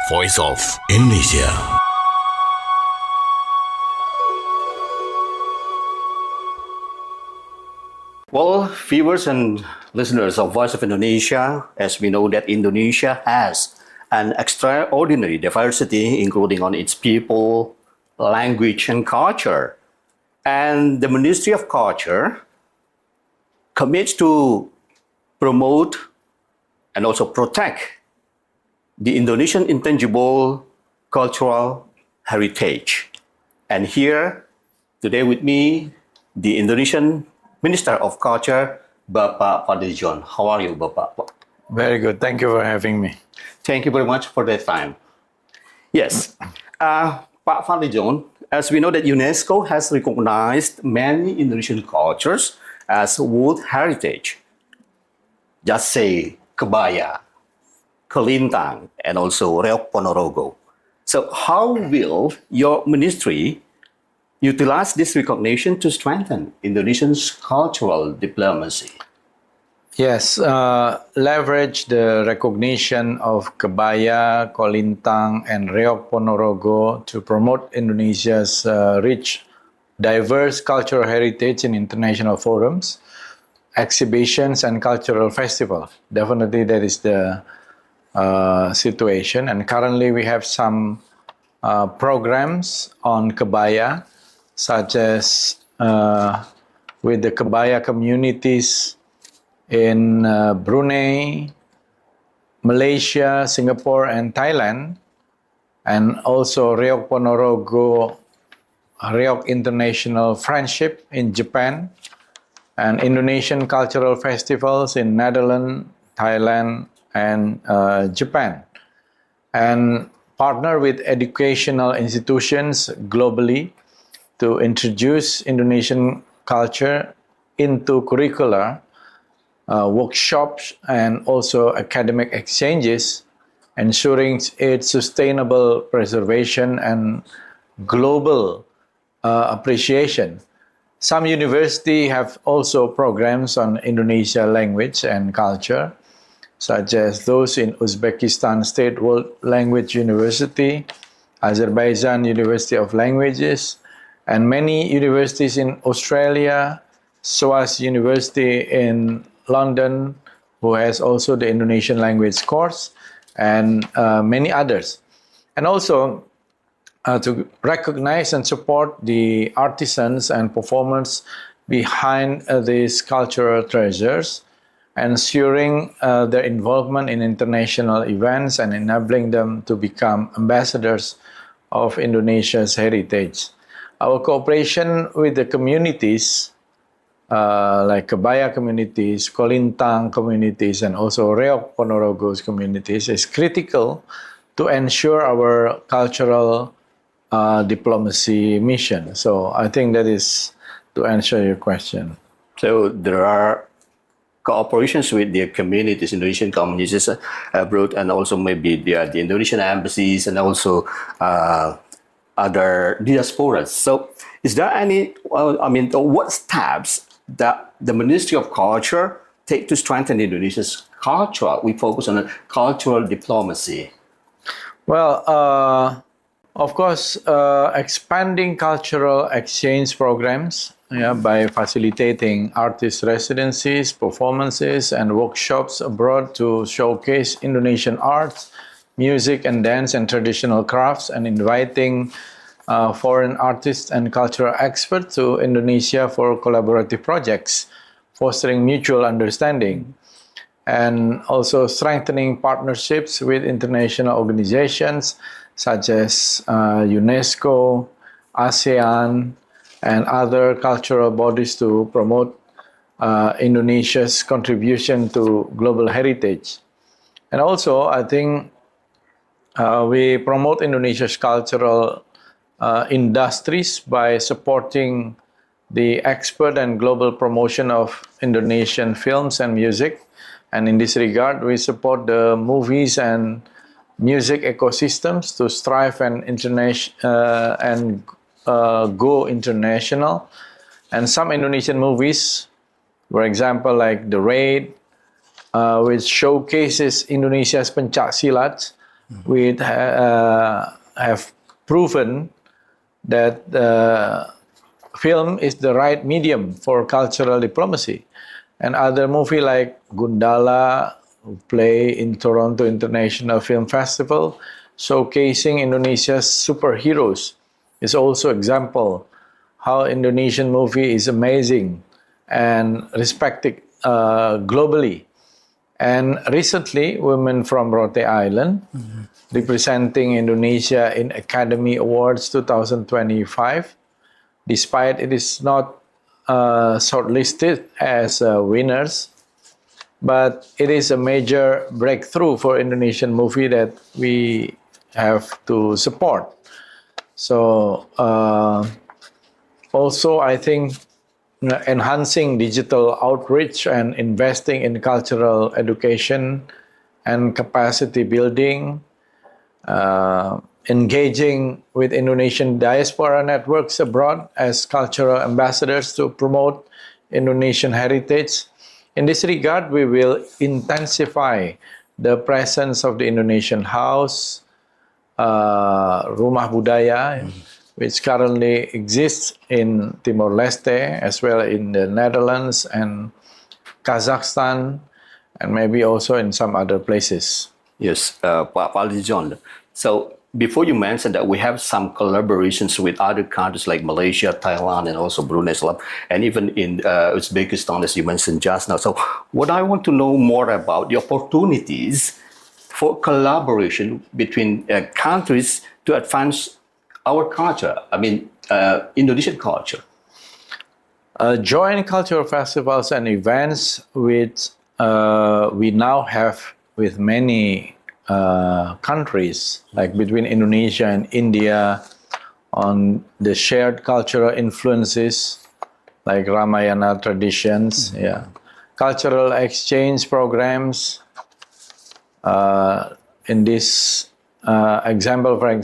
Voice of Indonesia. Well, viewers and listeners of Voice of Indonesia, as we know that Indonesia has an extraordinary diversity, including on its people, language, and culture. And the Ministry of Culture commits to promote and also protect the Indonesian Intangible Cultural Heritage. And here today with me, the Indonesian Minister of Culture, Baca Fadli Zon. How are you, Bapak? Very good. Thank you for having me. Thank you very much for that time. Yes, Pak Fadli Zon, as we know that UNESCO has recognized many Indonesian cultures as World Heritage. Just say kebaya, kolintang, and also Reog Ponorogo. So how will your ministry utilize this recognition to strengthen Indonesia's cultural diplomacy? Yes, leverage the recognition of kebaya, kolintang, and Reog Ponorogo to promote Indonesia's rich, diverse cultural heritage in international forums, exhibitions, and cultural festivals. Definitely, that is the situation. And currently, we have some programs on kebaya, such as with the kebaya communities in Brunei, Malaysia, Singapore, and Thailand, and also Reog Ponorogo, Reog International Friendship in Japan, and Indonesian cultural festivals in Netherlands, Thailand, and Japan, and partner with educational institutions globally to introduce Indonesian culture into curricula, workshops, and also academic exchanges, ensuring its sustainable preservation and global appreciation. Some universities have also programs on Indonesian language and culture, such as those in Uzbekistan State World Language University, Azerbaijan University of Languages, and many universities in Australia, SOAS University in London, who has also the Indonesian language course, and many others. And also to recognize and support the artisans and performers behind these cultural treasures, ensuring their involvement in international events and enabling them to become ambassadors of Indonesia's heritage. Our cooperation with the communities, like kebaya communities, kolintang communities, and also Reog Ponorogo's communities, is critical to ensure our cultural diplomacy mission. So I think that is to answer your question. So there are cooperations with the communities, Indonesian communities abroad, and also maybe the Indonesian embassies and also other diasporas. So is there any, what steps that the Ministry of Culture take to strengthen Indonesia's culture? We focus on cultural diplomacy. Well, of course, expanding cultural exchange programs by facilitating artist residencies, performances, and workshops abroad to showcase Indonesian arts, music and dance and traditional crafts, and inviting foreign artists and cultural experts to Indonesia for collaborative projects, fostering mutual understanding, and also strengthening partnerships with international organizations such as UNESCO, ASEAN, and other cultural bodies to promote Indonesia's contribution to global heritage. And also, I think we promote Indonesia's cultural industries by supporting the expert and global promotion of Indonesian films and music. And in this regard, we support the movies and music ecosystems to strive and go international. And some Indonesian movies, for example, like The Raid, which showcases Indonesia's pencak silat, we have proven that film is the right medium for cultural diplomacy. And other movie like Gundala, who play in Toronto International Film Festival, showcasing Indonesia's superheroes, is also example how Indonesian movie is amazing and respected globally. And recently, women from Rote Island, representing Indonesia in Academy Awards 2025, despite it is not shortlisted as winners, but it is a major breakthrough for Indonesian movie that we have to support. So also, I think enhancing digital outreach and investing in cultural education and capacity building, engaging with Indonesian diaspora networks abroad as cultural ambassadors to promote Indonesian heritage. In this regard, we will intensify the presence of the Indonesian House, Rumah Budaya, which currently exists in Timor-Leste, as well in the Netherlands and Kazakhstan, and maybe also in some other places. Yes, Pak Fadli Zon. So before you mentioned that we have some collaborations with other countries like Malaysia, Thailand, and also Brunei, and even in Uzbekistan, as you mentioned just now. So what I want to know more about the opportunities for collaboration between countries to advance our culture, Indonesian culture. Joint cultural festivals and events which we now have with many countries, like between Indonesia and India, on the shared cultural influences, like Ramayana traditions, cultural exchange programs. In this example, for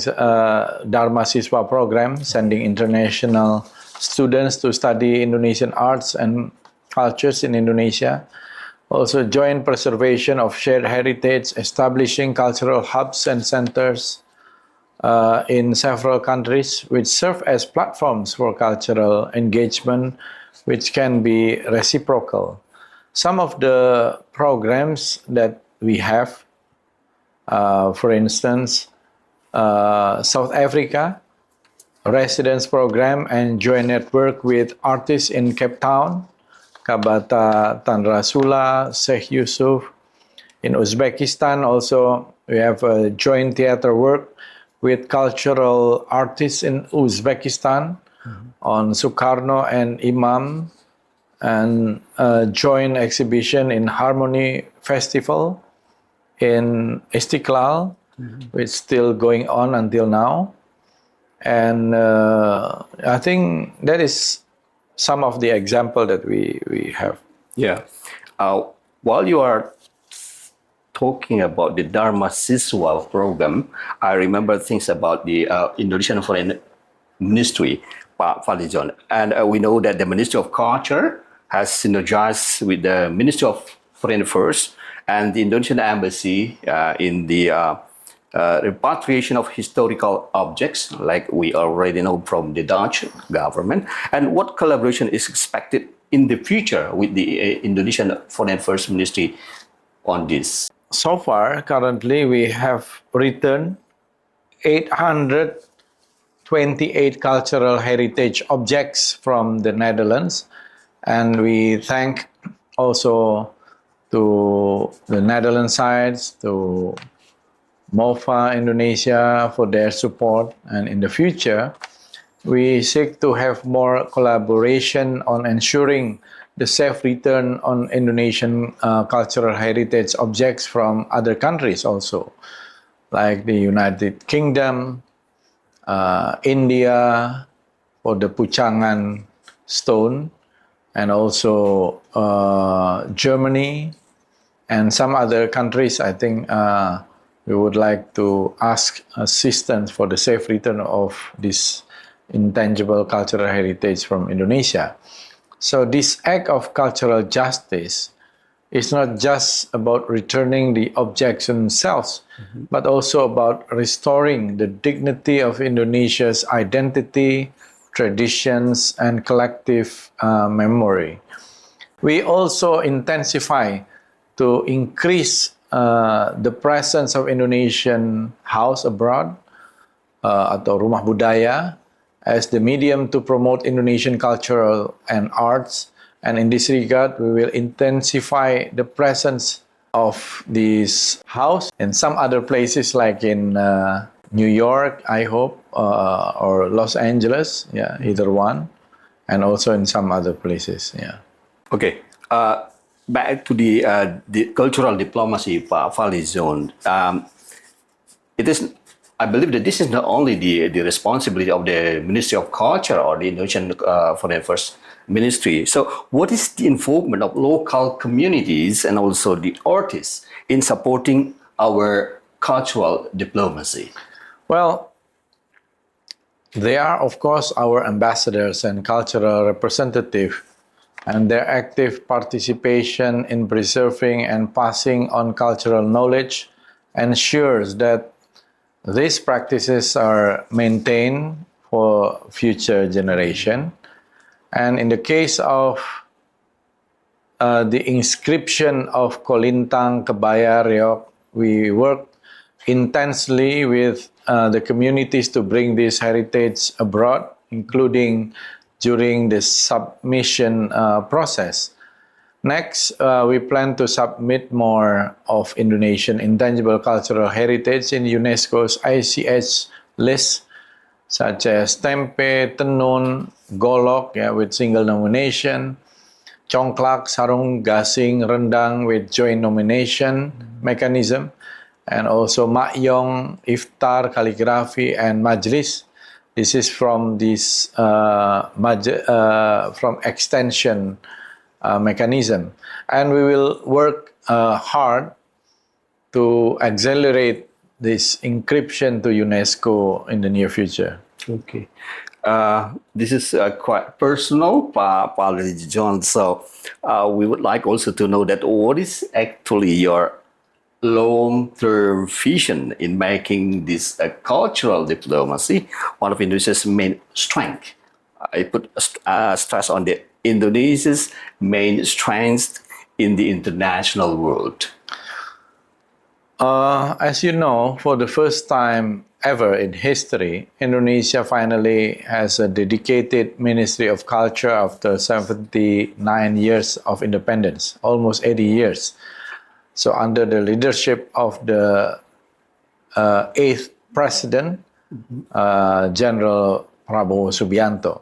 Dharma Siswa program, sending international students to study Indonesian arts and cultures in Indonesia. Also, joint preservation of shared heritage, establishing cultural hubs and centers in several countries, which serve as platforms for cultural engagement, which can be reciprocal. Some of the programs that we have, for instance, South Africa, residence program and joint network with artists in Cape Town, Kabata Tan Rasula, Sheikh Yusuf. In Uzbekistan also, we have a joint theater work with cultural artists in Uzbekistan on Sukarno and Imam, and a joint exhibition in Harmony Festival in Istiklal, which is still going on until now. And I think that is some of the example that we have. Yeah. While you are talking about the Dharma Siswa program, I remember things about the Indonesian Foreign Ministry, Pak Fadli Zon. And we know that the Ministry of Culture has synergized with the Ministry of Foreign Affairs and the Indonesian Embassy in the repatriation of historical objects, like we already know from the Dutch government. And what collaboration is expected in the future with the Indonesian Foreign Affairs Ministry on this? So far, currently, we have returned 828 cultural heritage objects from the Netherlands. And we thank also to the Netherlands sides, to MOFA Indonesia for their support. And in the future, we seek to have more collaboration on ensuring the safe return on Indonesian cultural heritage objects from other countries also, like the United Kingdom, India for the Puchangan stone, and also Germany and some other countries. I think we would like to ask assistance for the safe return of this intangible cultural heritage from Indonesia. So this act of cultural justice is not just about returning the objects themselves, but also about restoring the dignity of Indonesia's identity, traditions, and collective memory. We also intensify to increase the presence of Indonesian house abroad atau rumah budaya as the medium to promote Indonesian cultural and arts. And in this regard, we will intensify the presence of this house in some other places like in New York, I hope, or Los Angeles, either one, and also in some other places, Okay, back to the cultural diplomacy, Pak Fadli Zon. It is, I believe that this is not only the responsibility of the Ministry of Culture or the Indonesian Foreign Affairs Ministry. So, what is the involvement of local communities and also the artists in supporting our cultural diplomacy? Well, they are, of course, our ambassadors and cultural representatives, and their active participation in preserving and passing on cultural knowledge ensures that these practices are maintained for future generation. And in the case of the inscription of kolintang, kebaya, reog, we work intensely with the communities to bring this heritage abroad, including during the submission process. Next, we plan to submit more of Indonesian Intangible Cultural Heritage in UNESCO's ICH list, such as tempeh, tenun, golok with single nomination, congklak, sarung, gasing, rendang with joint nomination mechanism, and also yong, iftar, calligraphy, and majlis. This is from this from extension mechanism, and we will work hard to accelerate this inscription to UNESCO in the near future. Okay. This is quite personal, Pak Fadli Zon. So we would like also to know that what is actually your long-term vision in making this cultural diplomacy one of Indonesia's main strengths. I put stress on the Indonesia's main strengths in the international world. As you know, for the first time ever in history, Indonesia finally has a dedicated Ministry of Culture after 79 years of independence, almost 80 years. So under the leadership of the 8th President, General Prabowo Subianto.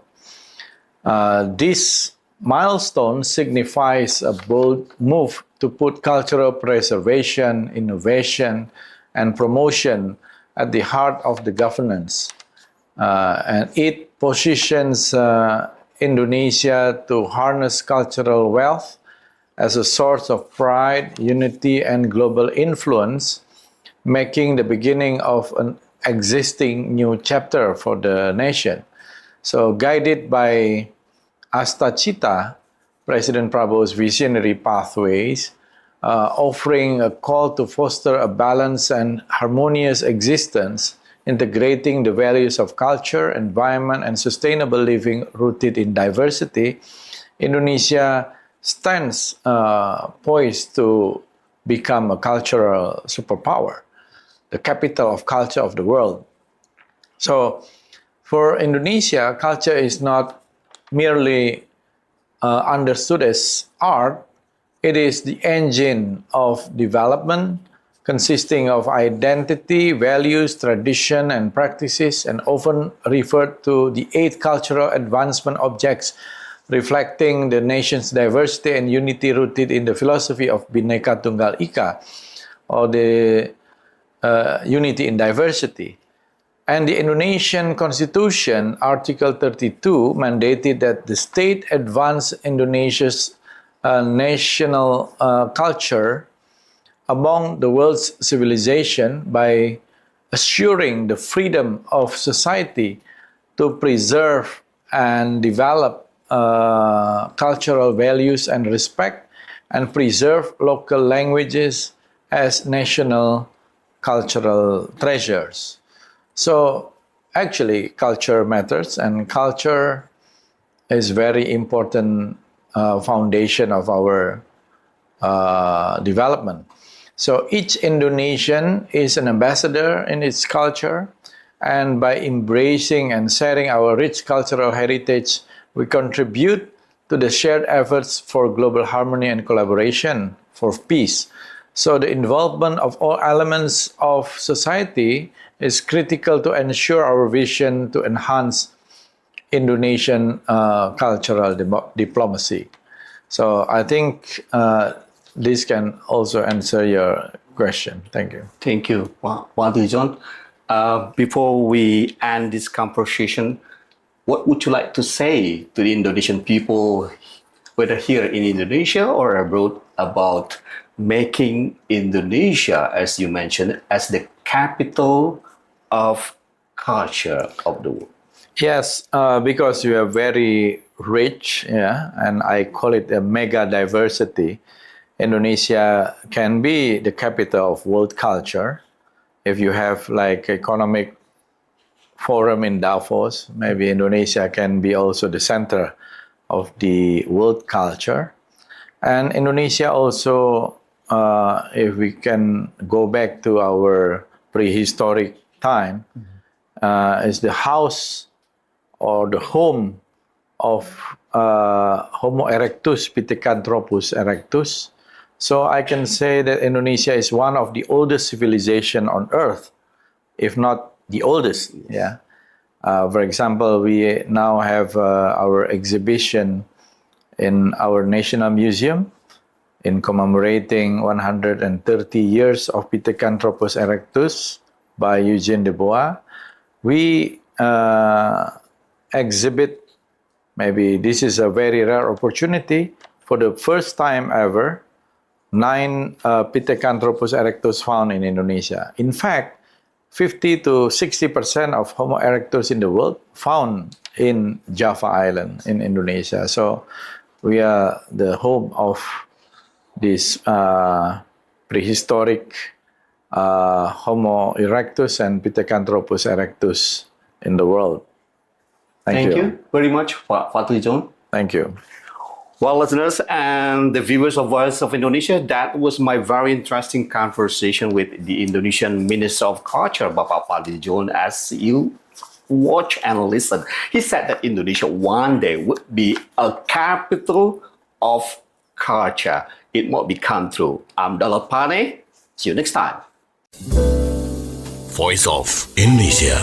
This milestone signifies a bold move to put cultural preservation, innovation, and promotion at the heart of the governance. And it positions Indonesia to harness cultural wealth as a source of pride, unity, and global influence, making the beginning of an existing new chapter for the nation. So guided by Asta Cita, President Prabowo's visionary pathways, offering a call to foster a balanced and harmonious existence, integrating the values of culture, environment, and sustainable living rooted in diversity, Indonesia stands poised to become a cultural superpower, the capital of culture of the world. So for Indonesia, culture is not merely understood as art. It is the engine of development, consisting of identity, values, tradition, and practices, and often referred to the 8 cultural advancement objects, reflecting the nation's diversity and unity rooted in the philosophy of Bhinneka Tunggal Ika, or the unity in diversity. And the Indonesian Constitution, Article 32, mandated that the state advance Indonesia's national culture among the world's civilization by assuring the freedom of society to preserve and develop cultural values and respect and preserve local languages as national cultural treasures. So actually, culture matters, and culture is very important foundation of our development. So each Indonesian is an ambassador in its culture, and by embracing and sharing our rich cultural heritage, we contribute to the shared efforts for global harmony and collaboration for peace. So the involvement of all elements of society is critical to ensure our vision to enhance Indonesian cultural diplomacy. So I think this can also answer your question. Thank you. Thank you, Fadli Zon. Before we end this conversation, what would you like to say to the Indonesian people, whether here in Indonesia or abroad, about making Indonesia, as you mentioned, as the capital of culture of the world? Yes, because we are very rich, yeah, and I call it a mega diversity. Indonesia can be the capital of world culture. If you have like economic forum in Davos, maybe Indonesia can be also the center of the world culture. And Indonesia also, if we can go back to our prehistoric time, is the house or the home of Homo erectus, Pithecanthropus erectus. So I can say that Indonesia is one of the oldest civilization on earth, if not the oldest. Yeah. For example, we now have our exhibition in our National Museum in commemorating 130 years of Pithecanthropus erectus by Eugene de Bois. We exhibit, maybe this is a very rare opportunity, for the first time ever, 9 Pithecanthropus erectus found in Indonesia. In fact, 50 to 60% of Homo erectus in the world found in Java Island in Indonesia. So we are the home of this prehistoric Homo erectus and Pithecanthropus erectus in the world. Thank you very much, Fadli Zon. Thank you. Well, listeners and the viewers of Voice of Indonesia, that was my very interesting conversation with the Indonesian Minister of Culture, Bapak Fadli Zon. As you watch and listen, he said that Indonesia one day would be a capital of culture. It might become true. I'm Dalot Pane. See you next time. Voice of Indonesia.